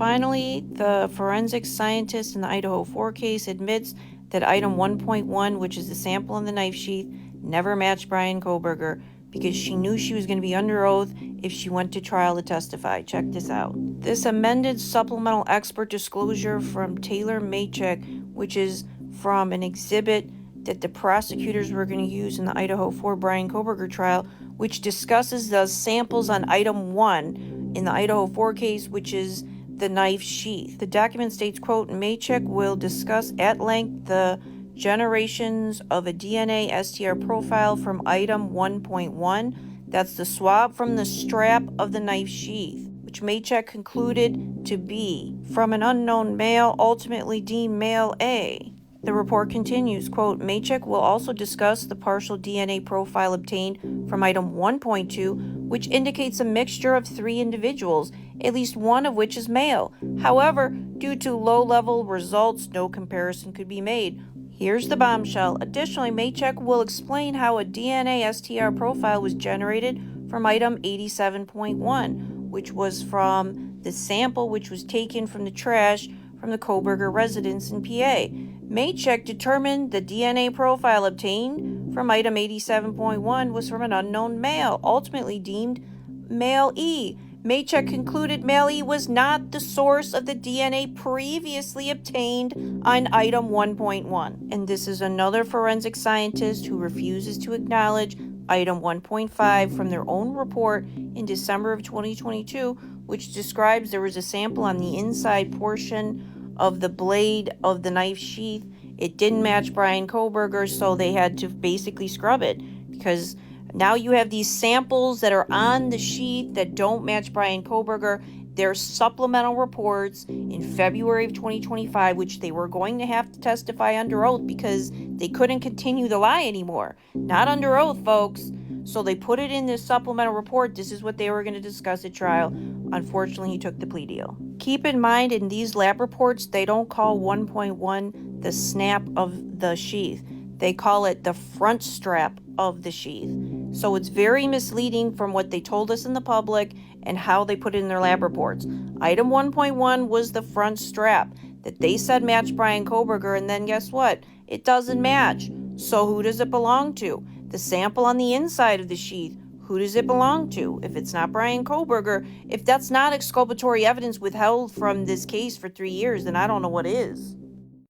Finally, the forensic scientist in the Idaho 4 case admits that item 1.1, which is the sample in the knife sheath, never matched Bryan Kohberger because she knew she was going to be under oath if she went to trial to testify. Check this out. This amended supplemental expert disclosure from Taylor Maychek, which is from an exhibit that the prosecutors were going to use in the Idaho 4 Bryan Kohberger trial, which discusses the samples on item 1 in the Idaho 4 case, which is the knife sheath. The document states, quote, Maychek will discuss at length the generations of a DNA STR profile from item 1.1. That's the swab from the strap of the knife sheath, which Maychek concluded to be from an unknown male, ultimately deemed male A. The report continues, quote, Maychek will also discuss the partial DNA profile obtained from item 1.2, which indicates a mixture of 3 individuals, at least one of which is male. However, due to low-level results, no comparison could be made. Here's the bombshell. Additionally, Maychek will explain how a DNA STR profile was generated from item 87.1, which was from the sample which was taken from the trash from the Kohberger residence in PA. Maychek determined the DNA profile obtained from item 87.1 was from an unknown male, ultimately deemed male E. Maychek concluded male E was not the source of the DNA previously obtained on item 1.1. And this is another forensic scientist who refuses to acknowledge item 1.5 from their own report in December of 2022, which describes there was a sample on the inside portion of the blade of the knife sheath. It didn't match Bryan Kohberger, so they had to basically scrub it because now you have these samples that are on the sheath that don't match Bryan Kohberger. There's supplemental reports in February of 2025, which they were going to have to testify under oath because they couldn't continue the lie anymore. Not under oath, folks. So they put it in this supplemental report. This is what they were going to discuss at trial. Unfortunately, he took the plea deal. Keep in mind, in these lab reports, they don't call 1.1 the snap of the sheath. They call it the front strap of the sheath. So it's very misleading from what they told us in the public and how they put it in their lab reports. Item 1.1 was the front strap that they said matched Bryan Kohberger, and then guess what? It doesn't match. So who does it belong to? The sample on the inside of the sheath, who does it belong to? If it's not Bryan Kohberger, if that's not exculpatory evidence withheld from this case for 3 years, then I don't know what is.